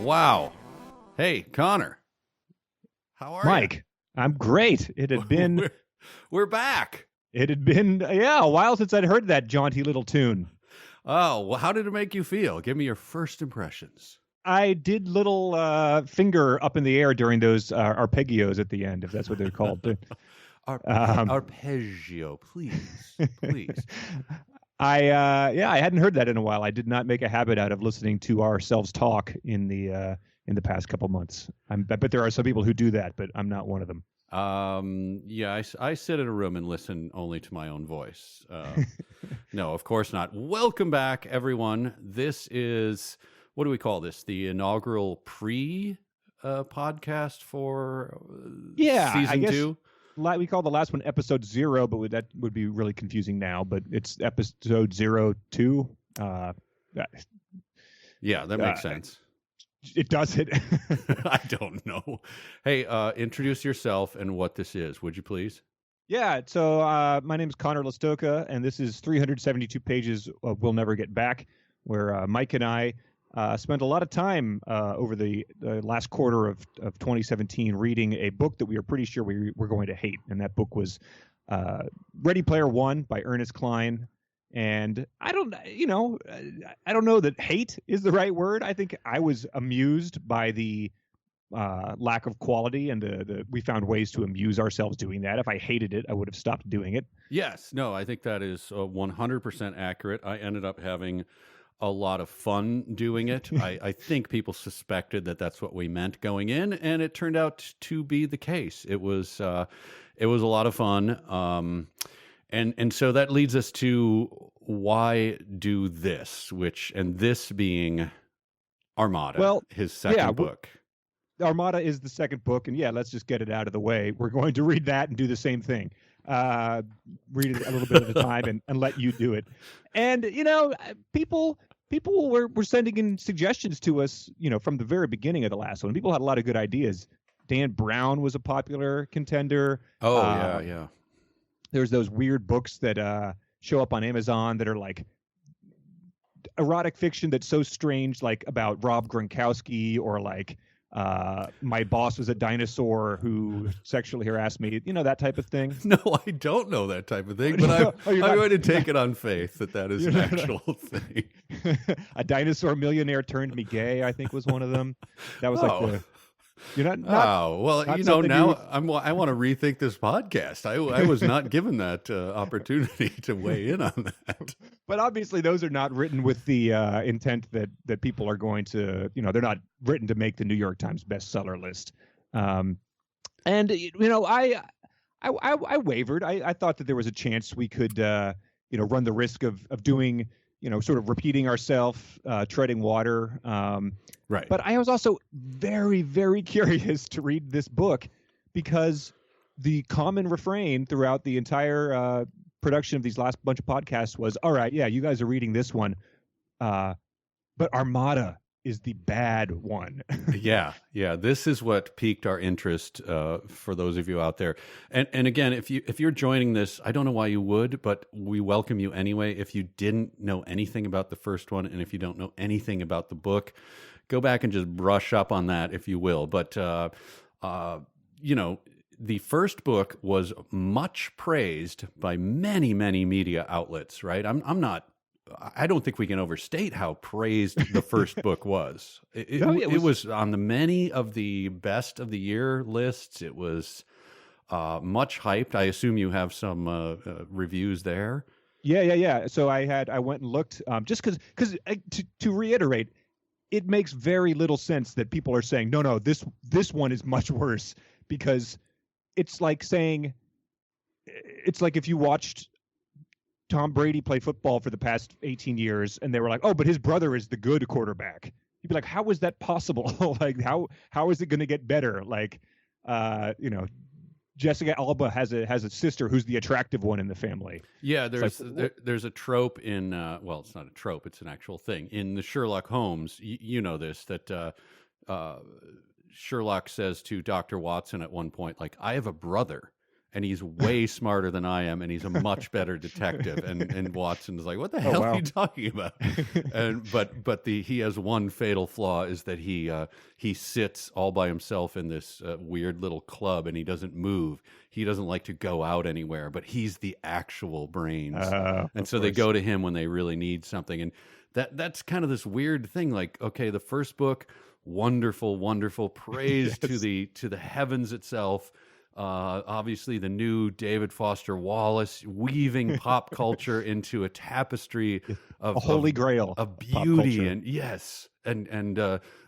Wow. Hey, Connor. How are you? Mike, I'm great. It had been we're back. It had been a while since I'd heard that jaunty little tune. Oh, well, how did it make you feel? Give me your first impressions. I did little finger up in the air during those arpeggios at the end, if that's what they're called. Arpeggio, please. I hadn't heard that in a while. I did not make a habit out of listening to ourselves talk in the past couple months. I bet there are some people who do that, but I'm not one of them. I sit in a room and listen only to my own voice. No, of course not. Welcome back, everyone. This is, what do we call this? The inaugural podcast for season 2? We call the last one episode 0, but that would be really confusing now. But it's episode 02. Yeah, that makes sense. It does it. I don't know. Hey, introduce yourself and what this is, would you please? Yeah, so my name is Connor Listoka, and this is 372 pages of We'll Never Get Back, where Mike and I spent a lot of time over the last quarter of 2017 reading a book that we were pretty sure we were going to hate, and that book was Ready Player One by Ernest Cline. And I don't know that hate is the right word. I think I was amused by the lack of quality, and we found ways to amuse ourselves doing that. If I hated it, I would have stopped doing it. Yes. No, I think that is 100% accurate. I ended up having a lot of fun doing it. I think people suspected that that's what we meant going in, and it turned out to be the case. It was a lot of fun. And so that leads us to why do this, and this being Armada, his second book. Armada is the second book, and let's just get it out of the way. We're going to read that and do the same thing. Read it a little bit at a time and let you do it. And, people were sending in suggestions to us, from the very beginning of the last one. People had a lot of good ideas. Dan Brown was a popular contender. Oh, yeah. There's those weird books that show up on Amazon that are like erotic fiction that's so strange, like about Rob Gronkowski, or like my boss was a dinosaur who sexually harassed me, that type of thing. No, I don't know that type of thing, but I'm going to take it on faith that is an actual thing. A dinosaur millionaire turned me gay, I think, was one of them. That was like you're not. Oh, well, now I want to rethink this podcast. I was not given that opportunity to weigh in on that. But obviously, those are not written with the intent that people are going to, they're not written to make the New York Times bestseller list. And I wavered. I thought that there was a chance we could, run the risk of doing, sort of repeating ourselves, treading water. Right. But I was also very, very curious to read this book, because the common refrain throughout the entire production of these last bunch of podcasts was, all right, yeah, you guys are reading this one, but Armada is the bad one. Yeah. This is what piqued our interest for those of you out there. And again, if you're joining this, I don't know why you would, but we welcome you anyway. If you didn't know anything about the first one, and if you don't know anything about the book, go back and just brush up on that, if you will. But the first book was much praised by many, many media outlets. Right? I don't think we can overstate how praised the first book was. It was on the many of the best of the year lists. It was much hyped. I assume you have some reviews there. Yeah. So I went and looked just because to reiterate, it makes very little sense that people are saying, no, this one is much worse, because it's like if you watched Tom Brady play football for the past 18 years and they were like, oh, but his brother is the good quarterback. You'd be like, how is that possible? Like, how is it going to get better? Like, Jessica Alba has a sister who's the attractive one in the family. Yeah, there's a trope in well, it's not a trope, it's an actual thing in the Sherlock Holmes. You know this, that Sherlock says to Dr. Watson at one point, like, I have a brother. and he's way smarter than I am, and he's a much better detective. And Watson is like, "What the hell wow. are you talking about?" And but he has one fatal flaw, is that he sits all by himself in this weird little club, and he doesn't move. He doesn't like to go out anywhere, but he's the actual brains, and so they go to him when they really need something. And that's kind of this weird thing. Like, okay, the first book, wonderful praise to the heavens itself. Obviously the new David Foster Wallace, weaving pop culture into a tapestry of a holy grail of beauty, and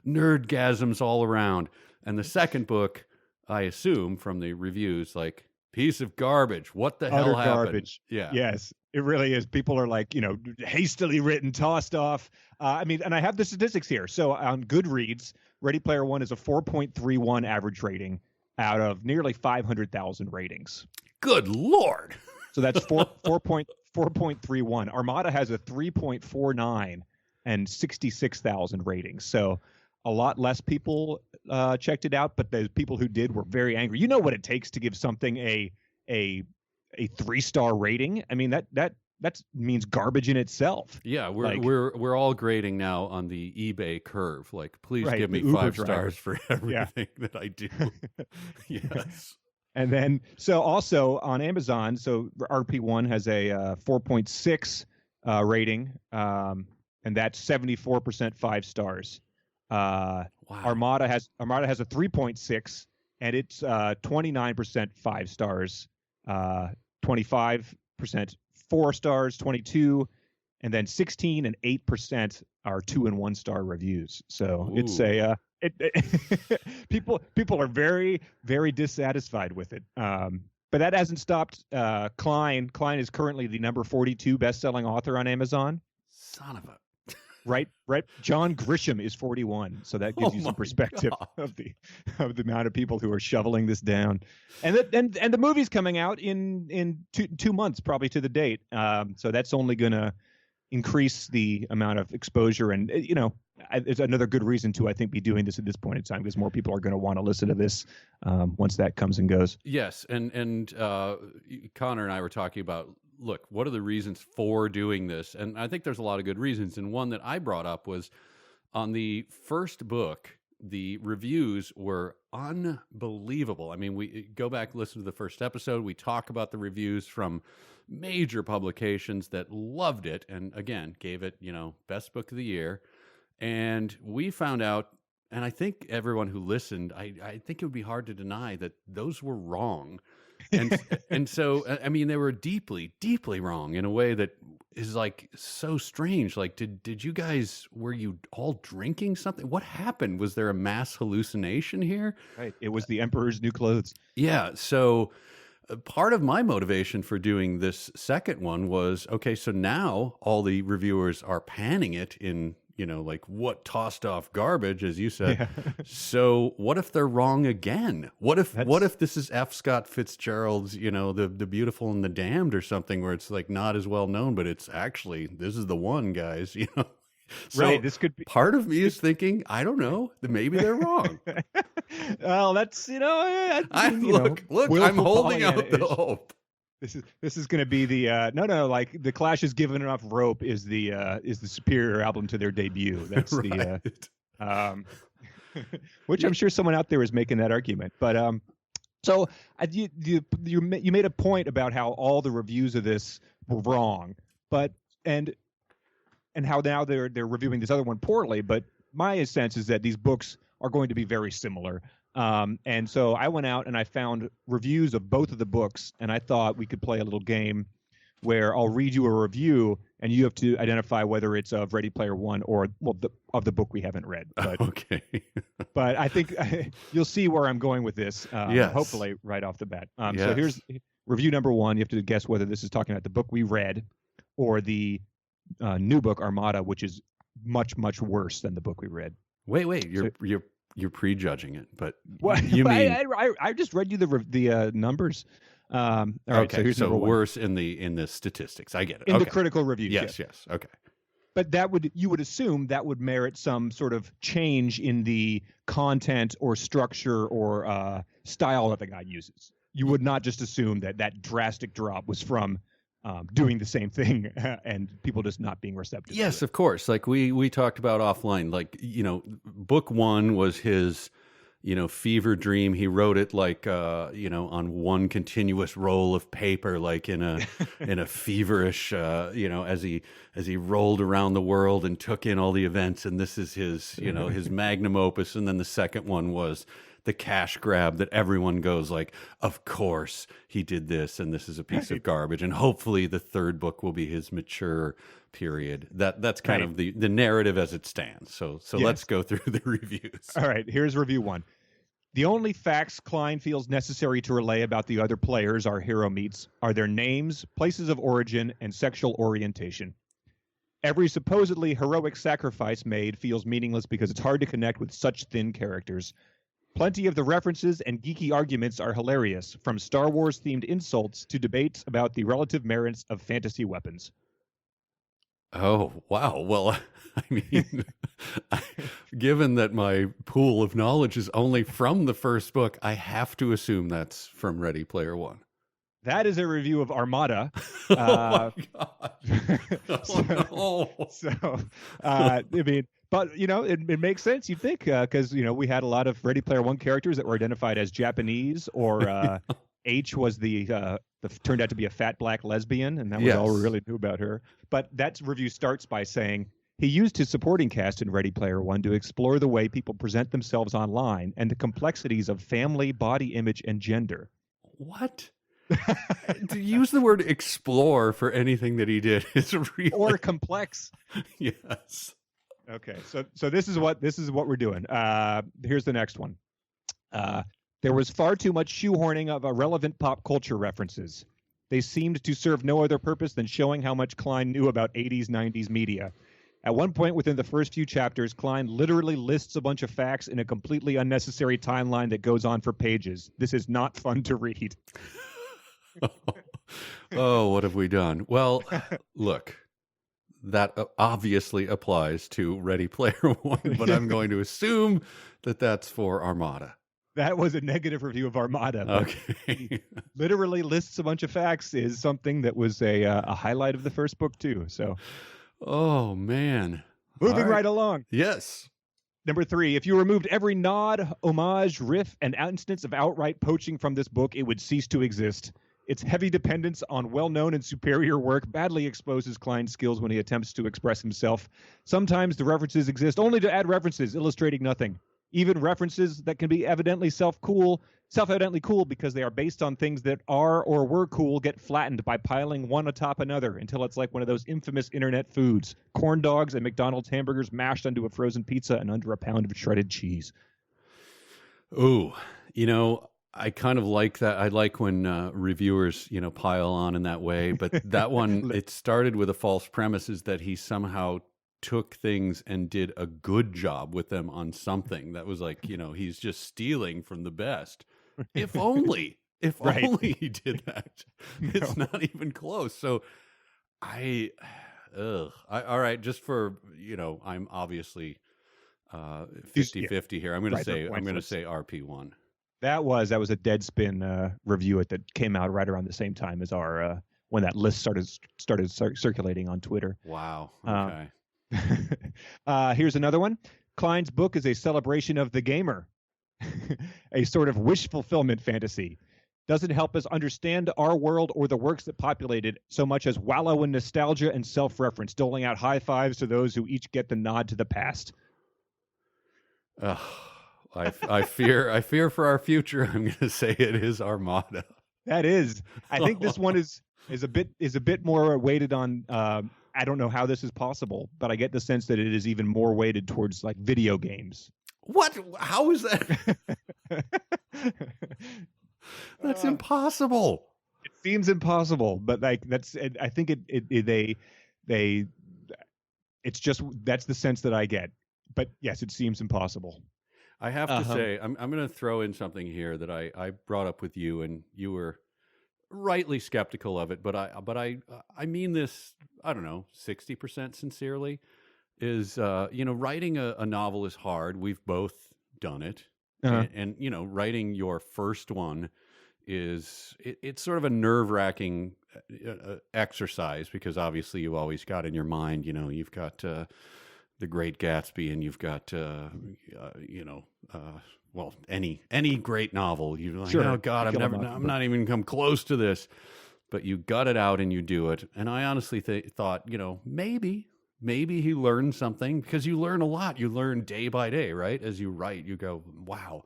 nerdgasms all around. And the second book, I assume from the reviews, like, piece of garbage. What the hell happened? Garbage. Yeah. Yes, it really is. People are like, hastily written, tossed off. I mean, and I have the statistics here. So on Goodreads, Ready Player One is a 4.31 average rating out of nearly 500,000 ratings. Good Lord. So that's 4.31. Armada has a 3.49 and 66,000 ratings. So a lot less people checked it out, but the people who did were very angry. You know what it takes to give something a 3-star rating? I mean, that means garbage in itself. Yeah, we're all grading now on the eBay curve. Like, please give me 5 stars for everything that I do. Yes. And then, so also on Amazon, so RP1 has a 4.6 rating, and that's 74% 5 stars. Wow. Armada has a 3.6, and it's 29% 5 stars, 25% 4 stars, 22, and then 16 and 8% are 2 and 1 star reviews. So it's people are very, very dissatisfied with it. But that hasn't stopped Cline. Cline is currently the number 42 best-selling author on Amazon. Son of a. Right. John Grisham is 41, so that gives you some perspective of the amount of people who are shoveling this down. And the movie's coming out in 2 months, probably to the date. So that's only going to increase the amount of exposure, and it's another good reason to, I think, be doing this at this point in time, because more people are going to want to listen to this once that comes and goes. Yes, and Connor and I were talking about, look, what are the reasons for doing this? And I think there's a lot of good reasons. And one that I brought up was on the first book, the reviews were unbelievable. I mean, we go back, listen to the first episode. We talk about the reviews from major publications that loved it. And again, gave it, best book of the year. And we found out, and I think everyone who listened, I think it would be hard to deny that those were wrong. And so, I mean, they were deeply, deeply wrong in a way that is like so strange. Like, did you guys, were you all drinking something? What happened? Was there a mass hallucination here? Right. It was the Emperor's New Clothes. Yeah. So part of my motivation for doing this second one was, okay, so now all the reviewers are panning it in, like, what tossed off garbage, as you said. Yeah. So what if they're wrong again? What if this is F. Scott Fitzgerald's, the Beautiful and the Damned or something, where it's like not as well known, but it's actually, this is the one, guys, So right, this could be. Part of me is thinking, I don't know, maybe they're wrong. Well, that's look, I'm holding out the hope. This is going to be the no, like, The Clash has given enough rope is the superior album to their debut. That's right. Which I'm sure someone out there is making that argument. But so you made a point about how all the reviews of this were wrong, but and how now they're reviewing this other one poorly. But my sense is that these books are going to be very similar. And so I went out and I found reviews of both of the books, and I thought we could play a little game where I'll read you a review and you have to identify whether it's of Ready Player One or of the book we haven't read. But, okay. But I think you'll see where I'm going with this. Yes. Hopefully right off the bat. Yes. So here's review number 1. You have to guess whether this is talking about the book we read or the new book Armada, which is much, much worse than the book we read. Wait, you're prejudging it, but what you mean I just read you the numbers. All right, okay, so here's so worse in the statistics. I get it. In the critical reviews. Yes. Okay. But you would assume that would merit some sort of change in the content or structure or style that the guy uses. you would not just assume that drastic drop was from doing the same thing and people just not being receptive. Yes, to it. of course. Like we talked about offline, like, book one was his, fever dream. He wrote it like, on one continuous roll of paper, like in a feverish, as he rolled around the world and took in all the events. And this is his, his magnum opus. And then the second one was the cash grab that everyone goes like, of course he did this, and this is a piece of garbage. And hopefully the third book will be his mature period. That's kind of the narrative as it stands. So Yes. Let's go through the reviews. All right, here's review one. The only facts Cline feels necessary to relay about the other players our hero meets are their names, places of origin, and sexual orientation. Every supposedly heroic sacrifice made feels meaningless because it's hard to connect with such thin characters. Plenty of the references and geeky arguments are hilarious, from Star Wars-themed insults to debates about the relative merits of fantasy weapons. Oh, wow. Well, I mean, given that my pool of knowledge is only from the first book, I have to assume that's from Ready Player One. That is a review of Armada. Oh, my God. I mean, but, it makes sense, you'd think, because, we had a lot of Ready Player One characters that were identified as Japanese, or H was turned out to be a fat black lesbian, and that was all we really knew about her. But that review starts by saying, he used his supporting cast in Ready Player One to explore the way people present themselves online and the complexities of family, body image, and gender. What? To use the word explore for anything that he did is really... Or complex. Yes. Okay, so this is what we're doing. Here's the next one. There was far too much shoehorning of irrelevant pop culture references. They seemed to serve no other purpose than showing how much Cline knew about 80s, 90s media. At one point within the first few chapters, Cline literally lists a bunch of facts in a completely unnecessary timeline that goes on for pages. This is not fun to read. Oh, what have we done? Well, look, that obviously applies to Ready Player One, but I'm going to assume that that's for Armada. That was a negative review of Armada. Okay. Literally lists a bunch of facts is something that was a highlight of the first book too. So, oh man, moving right along. Yes. Number 3, if you removed every nod, homage, riff, and instance of outright poaching from this book, it would cease to exist. Its heavy dependence on well-known and superior work badly exposes Cline's skills when he attempts to express himself. Sometimes the references exist only to add references, illustrating nothing. Even references that can be self-evidently cool because they are based on things that are or were cool get flattened by piling one atop another until it's like one of those infamous internet foods. Corn dogs and McDonald's hamburgers mashed onto a frozen pizza and under a pound of shredded cheese. Ooh, I kind of like that. I like when reviewers, pile on in that way. But that one, it started with a false premise is that he somehow took things and did a good job with them on something that was like, he's just stealing from the best. If only he did that. It's not even close. So all right, just for, I'm obviously 50-50 here. I'm going to say RP1. That was a Deadspin review that came out right around the same time as our when that list started circulating on Twitter. Wow. Okay. Here's another one. Cline's book is a celebration of the gamer, a sort of wish fulfillment fantasy. Doesn't help us understand our world or the works that populate it so much as wallow in nostalgia and self-reference, doling out high fives to those who each get the nod to the past. I fear for our future. I'm going to say it is Armada. That is. I think this one is a bit more weighted on. I don't know how this is possible, but I get the sense that it is even more weighted towards like video games. What? How is that? That's impossible. It seems impossible, but like I think it's just that's the sense that I get. But yes, it seems impossible. I have to say, I'm going to throw in something here that I brought up with you, and you were rightly skeptical of it, but I mean this, I don't know, 60% sincerely, is writing a novel is hard. We've both done it. And writing your first one it's sort of a nerve-wracking exercise, because obviously you've always got in your mind, you've got The Great Gatsby, and you've got well, any great novel. You're like, Sure. oh God, I'm not even come close to this. But you gut it out and you do it. And I honestly thought, maybe he learned something, because you learn a lot. You learn day by day, right? As you write, you go, wow,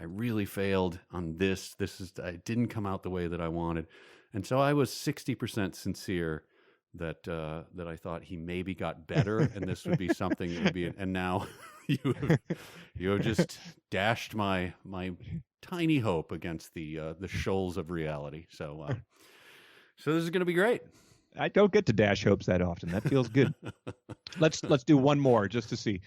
I really failed on this. I didn't come out the way that I wanted. And so I was 60% sincere that I thought he maybe got better, and this would be something that would be, and now you have just dashed my tiny hope against the shoals of reality. So this is going to be great. I don't get to dash hopes that often. That feels good. Let's do one more just to see.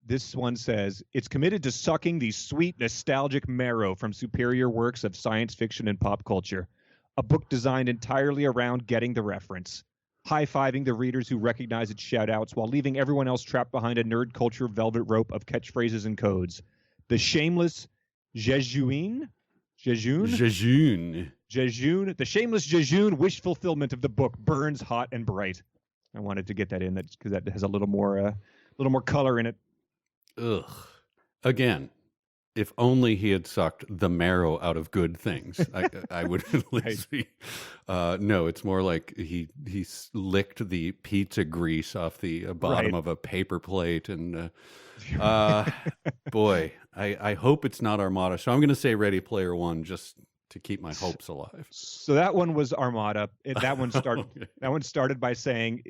This one says, it's committed to sucking the sweet, nostalgic marrow from superior works of science fiction and pop culture. A book designed entirely around getting the reference, high-fiving the readers who recognize its shout-outs while leaving everyone else trapped behind a nerd culture velvet rope of catchphrases and codes. The shameless Jejune, the shameless Jejune wish fulfillment of the book burns hot and bright. I wanted to get that in, because that has a little more color in it. Ugh. Again, if only he had sucked the marrow out of good things, I would at least be. No, it's more like he licked the pizza grease off the bottom of a paper plate, and boy, I hope it's not Armada. So I'm going to say Ready Player One, just to keep my hopes alive. So that one was Armada. That one started. Okay. That one started by saying,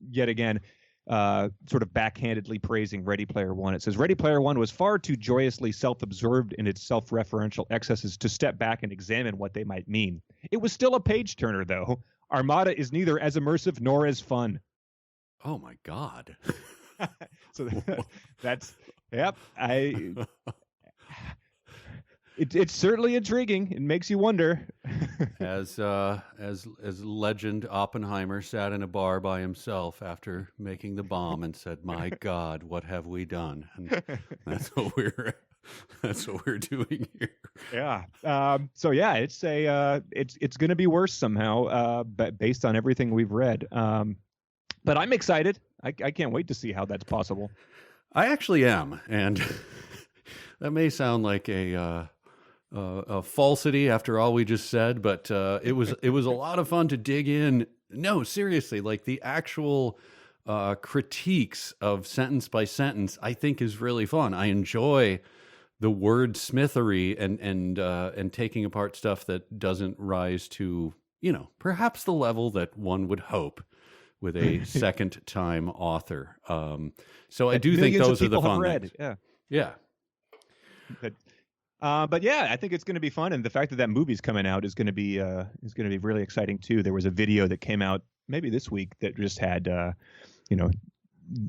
yet again, sort of backhandedly praising Ready Player One. It says, Ready Player One was far too joyously self-absorbed in its self-referential excesses to step back and examine what they might mean. It was still a page-turner, though. Armada is neither as immersive nor as fun. Oh, my God. So that's, yep. It's certainly intriguing. It makes you wonder. As legend Oppenheimer sat in a bar by himself after making the bomb and said, "My God, what have we done?" And that's what we're doing here. Yeah. So yeah, it's going to be worse somehow, but based on everything we've read. But I'm excited. I can't wait to see how that's possible. I actually am, and that may sound like a falsity after all we just said, but it was a lot of fun to dig in. No, seriously, like the actual critiques of sentence by sentence, I think is really fun. I enjoy the wordsmithery and taking apart stuff that doesn't rise to, perhaps the level that one would hope with a second time author. So I do think those are the fun things. Yeah. But yeah, I think it's going to be fun, and the fact that movie's coming out is going to be really exciting too. There was a video that came out maybe this week that just had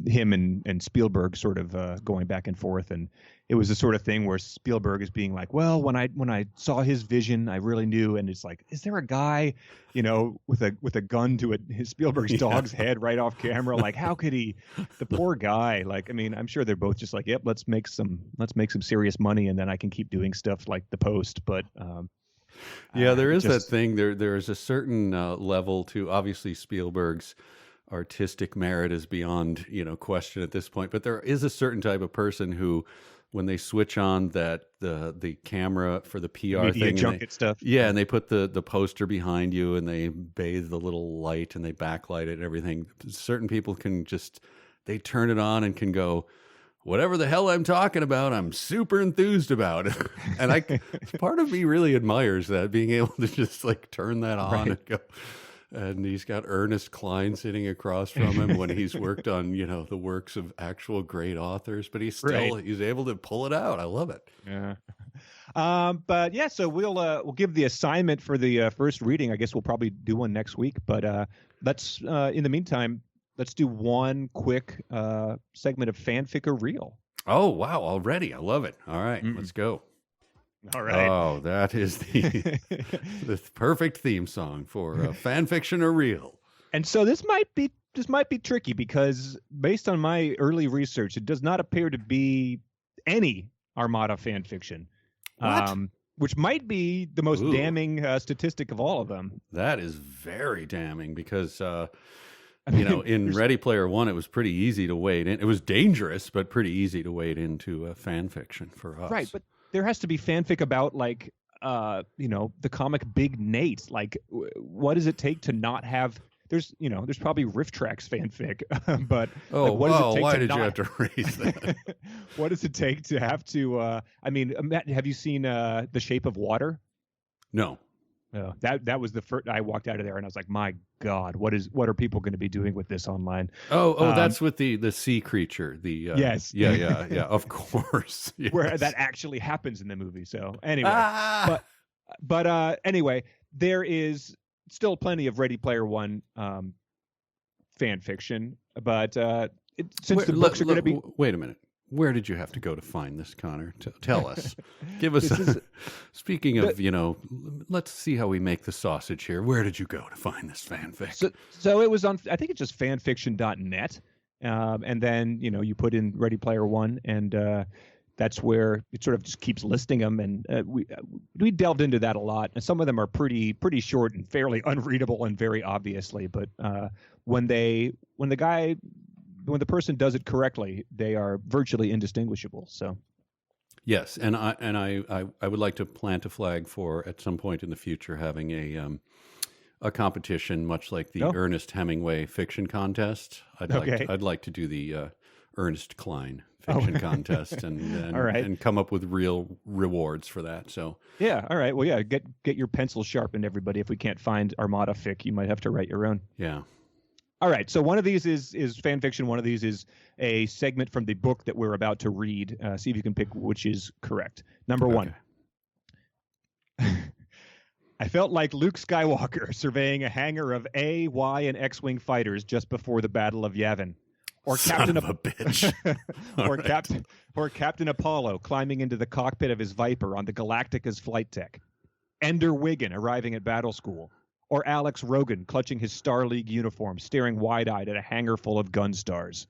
him and Spielberg sort of going back and forth, and it was the sort of thing where Spielberg is being like, well, when I saw his vision, I really knew, and it's like, is there a guy, with a gun to Spielberg's dog's head right off camera? Like, how could he? The poor guy. Like, I mean, I'm sure they're both just like, yep, let's make some serious money, and then I can keep doing stuff like The Post. But yeah, there is that thing. There is a certain level to, obviously, Spielberg's artistic merit is beyond question at this point, but there is a certain type of person who, when they switch on the camera for the PR thing, junket stuff, and they put the poster behind you and they bathe the little light and they backlight it and everything, certain people can just, they turn it on and can go, whatever the hell I'm talking about, I'm super enthused about it. And part of me really admires that, being able to just like turn that on and go. And he's got Ernest Cline sitting across from him when he's worked on, the works of actual great authors, but he's able to pull it out. I love it. Yeah. But yeah, so we'll give the assignment for the first reading. I guess we'll probably do one next week, but let's in the meantime, let's do one quick segment of Fanfic or Real. Oh, wow. Already. I love it. All right, let's go. All right. Oh, that is the perfect theme song for Fanfiction or Real. And so this might be tricky, because based on my early research, it does not appear to be any Armada fan fiction. What? which might be the most Ooh. damning statistic of all of them. That is very damning because, I you know, mean, in Ready Player One, it was pretty easy to wade in. It was dangerous, but pretty easy to wade into fan fiction for us. right, but there has to be fanfic about like, you know, the comic Big Nate. Like, what does it take to not have? There's probably Riff Tracks fanfic, but Oh, like, what does it take why to did not, you have to raise that? what does it take to have to? I mean, Matt, have you seen The Shape of Water? No. That was the first. I walked out of there and I was like, my God, what are people going to be doing with this online? That's with the sea creature. The yes, yeah. Of course, yes. Where that actually happens in the movie. So anyway, Ah! but anyway, there is still plenty of Ready Player One fan fiction, but since the books are going to be. Wait a minute. Where did you have to go to find this, Connor? Tell us. Give us. Speaking of, you know, let's see how we make the sausage here. Where did you go to find this fanfic? So it was on. I think it's just fanfiction.net, and then you put in Ready Player One, and that's where it sort of just keeps listing them. And we delved into that a lot, and some of them are pretty short and fairly unreadable and very obviously. But when the person does it correctly, they are virtually indistinguishable. So, yes, and I would like to plant a flag for at some point in the future having a competition, much like the Ernest Hemingway fiction contest. I'd like to do the Ernest Cline fiction contest and come up with real rewards for that. So yeah, all right. Well, yeah, get your pencil sharpened, everybody. If we can't find Armada fic, you might have to write your own. Yeah. All right, so one of these is fan fiction. One of these is a segment from the book that we're about to read. See if you can pick which is correct. Number one. I felt like Luke Skywalker surveying a hangar of A, Y, and X-wing fighters just before the Battle of Yavin. Or Son of a bitch. or Captain Apollo climbing into the cockpit of his Viper on the Galactica's flight deck. Ender Wiggin arriving at battle school. Or Alex Rogan clutching his Star League uniform, staring wide-eyed at a hangar full of gun stars.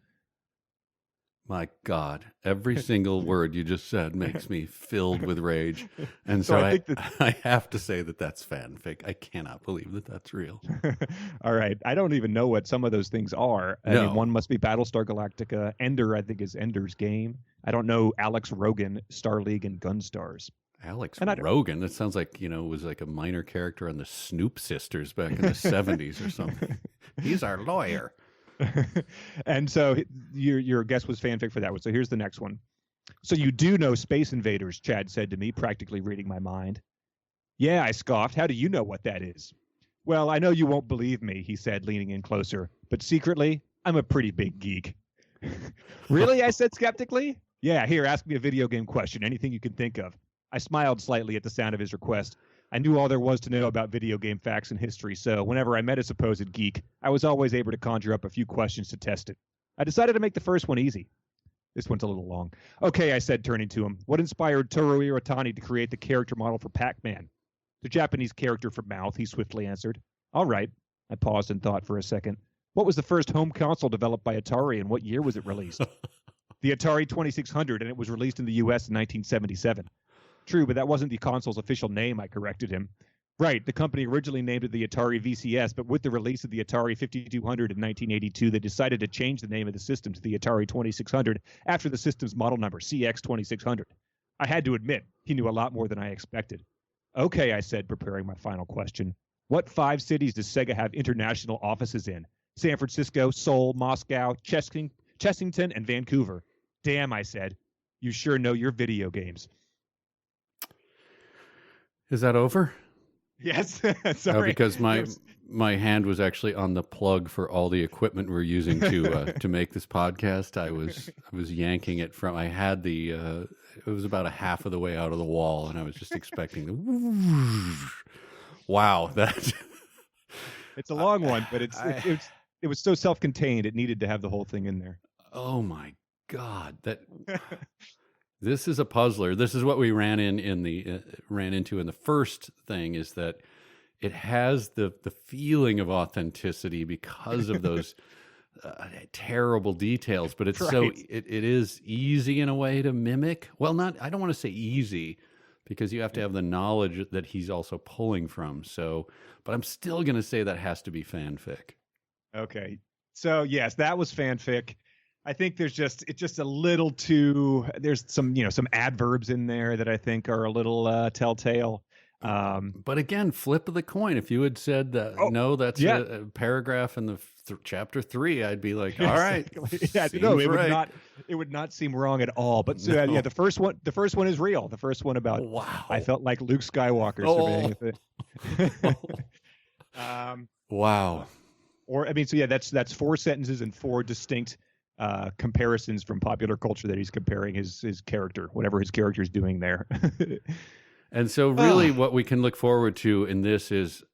My God, every single word you just said makes me filled with rage. And so I have to say that that's fanfic. I cannot believe that that's real. All right. I don't even know what some of those things are. I mean, one must be Battlestar Galactica. Ender, I think, is Ender's Game. I don't know Alex Rogan, Star League, and Gun Stars. Alex Rogan. That sounds like, was like a minor character on the Snoop Sisters back in the 70s or something. He's our lawyer. And so your guess was fanfic for that one. So here's the next one. So you do know Space Invaders, Chad said to me, practically reading my mind. Yeah, I scoffed. How do you know what that is? Well, I know you won't believe me, he said, leaning in closer. But secretly, I'm a pretty big geek. Really? I said skeptically. Yeah, here, ask me a video game question, anything you can think of. I smiled slightly at the sound of his request. I knew all there was to know about video game facts and history, so whenever I met a supposed geek, I was always able to conjure up a few questions to test it. I decided to make the first one easy. This one's a little long. Okay, I said, turning to him. What inspired Toru Iwatani to create the character model for Pac-Man? The Japanese character from Mouth, he swiftly answered. All right. I paused and thought for a second. What was the first home console developed by Atari, and what year was it released? The Atari 2600, and it was released in the U.S. in 1977. True, but that wasn't the console's official name, I corrected him. Right, the company originally named it the Atari VCS, but with the release of the Atari 5200 in 1982, they decided to change the name of the system to the Atari 2600 after the system's model number, CX2600. I had to admit, he knew a lot more than I expected. Okay, I said, preparing my final question. What 5 cities does Sega have international offices in? San Francisco, Seoul, Moscow, Chessington, and Vancouver. Damn, I said. You sure know your video games. Is that over? Yes. Sorry. No, because my hand was actually on the plug for all the equipment we're using to make this podcast. I was yanking it from. I had the. It was about a half of the way out of the wall, and I was just expecting the. Wow, that. It's a long one, but it was so self-contained. It needed to have the whole thing in there. Oh my God, that. This is a puzzler. This is what we ran into in the first thing, is that it has the feeling of authenticity because of those terrible details, but it's right. So it is easy in a way to mimic. Well, I don't want to say easy, because you have to have the knowledge that he's also pulling from. So, but I'm still going to say that has to be fanfic. Okay. So yes, that was fanfic. I think it's just a little too, there's some adverbs in there that I think are a little telltale. But again, flip of the coin. If you had said that, no, that's a paragraph in the chapter 3, I'd be like, all right. Yeah, no, it would not seem wrong at all. But so, yeah, the first one is real. The first one about, wow, I felt like Luke Skywalker surveying the wow. Or I mean, so yeah, that's 4 sentences and 4 distinct comparisons from popular culture that he's comparing his character, whatever his character is doing there. And so really what we can look forward to in this is,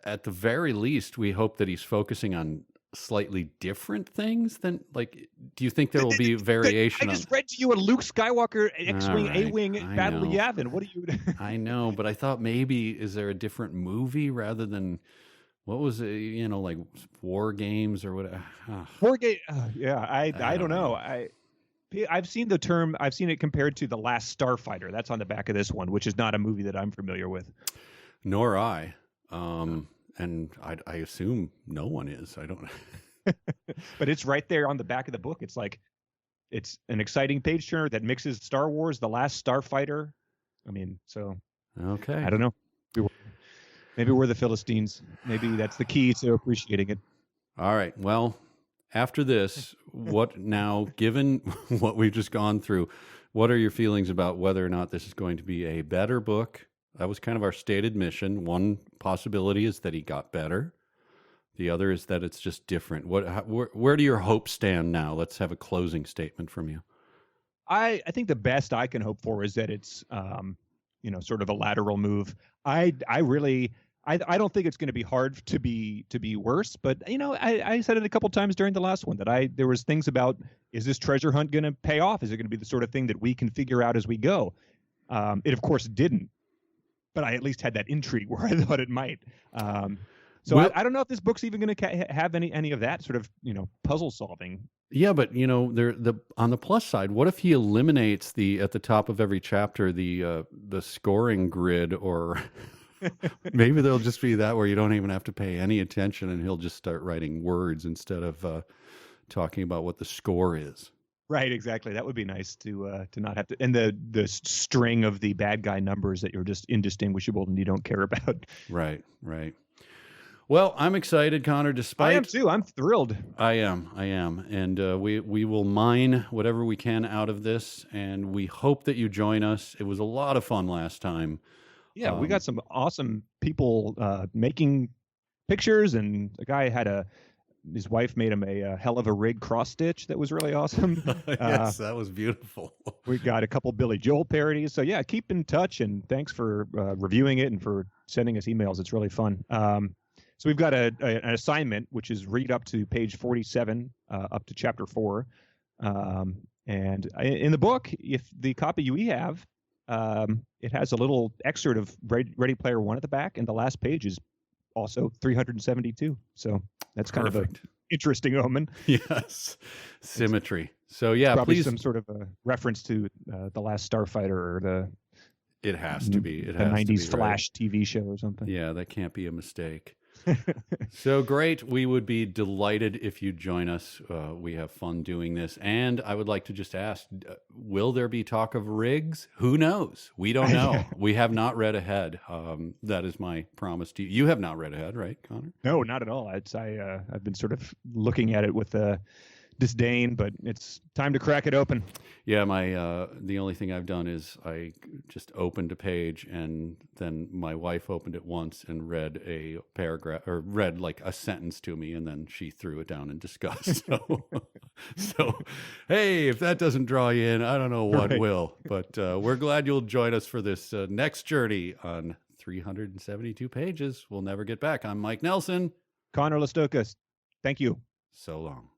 at the very least, we hope that he's focusing on slightly different things than, like, do you think there will be variation? I just read to you a Luke Skywalker X-Wing, A-Wing Battle of Yavin. What are you... I know, but I thought maybe, is there a different movie rather than... What was it, like War Games or whatever? War Game, yeah, I don't know. I've seen the term, I've seen it compared to The Last Starfighter. That's on the back of this one, which is not a movie that I'm familiar with. Nor I. And I assume no one is. I don't know. But it's right there on the back of the book. It's like, it's an exciting page turner that mixes Star Wars, The Last Starfighter. I mean, so. Okay. I don't know. Maybe we're the Philistines. Maybe that's the key to appreciating it. All right. Well, after this, what now, given what we've just gone through, what are your feelings about whether or not this is going to be a better book? That was kind of our stated mission. One possibility is that he got better. The other is that it's just different. Where do your hopes stand now? Let's have a closing statement from you. I think the best I can hope for is that it's, sort of a lateral move. I don't think it's going to be hard to be worse, but I said it a couple times during the last one that there was things about, is this treasure hunt going to pay off? Is it going to be the sort of thing that we can figure out as we go? It of course didn't, but I at least had that intrigue where I thought it might. So I don't know if this book's even going to have any of that sort of puzzle solving. Yeah, but on the plus side, what if he eliminates at the top of every chapter the scoring grid, or maybe there'll just be that where you don't even have to pay any attention, and he'll just start writing words instead of talking about what the score is. Right, exactly. That would be nice to not have to, and the string of the bad guy numbers that you're just indistinguishable and you don't care about. Right. Well, I'm excited, Connor. I am too. I'm thrilled. I am, and we will mine whatever we can out of this, and we hope that you join us. It was a lot of fun last time. Yeah, we got some awesome people making pictures, and the guy his wife made him a hell of a rig cross stitch that was really awesome. Yes, that was beautiful. We got a couple Billy Joel parodies. So yeah, keep in touch, and thanks for reviewing it and for sending us emails. It's really fun. So we've got an assignment, which is read up to page 47, up to chapter 4. And in the book, if the copy we have, it has a little excerpt of Ready Player One at the back, and the last page is also 372. So that's kind of an interesting omen. Yes, symmetry. So yeah, probably please, some sort of a reference to The Last Starfighter, or it has to be the 90s Flash TV show or something. Yeah, that can't be a mistake. So great. We would be delighted if you join us. We have fun doing this. And I would like to just ask, will there be talk of rigs? Who knows? We don't know. We have not read ahead. That is my promise to you. You have not read ahead, right, Connor? No, not at all. I've been sort of looking at it with disdain, but it's time to crack it open. Yeah, the only thing I've done is I just opened a page, and then my wife opened it once and read a paragraph, or read like a sentence to me, and then she threw it down in disgust. So hey, if that doesn't draw you in, I don't know what will. But we're glad you'll join us for this next journey on 372 pages. We'll never get back. I'm Mike Nelson. Connor Listokas. Thank you. So long.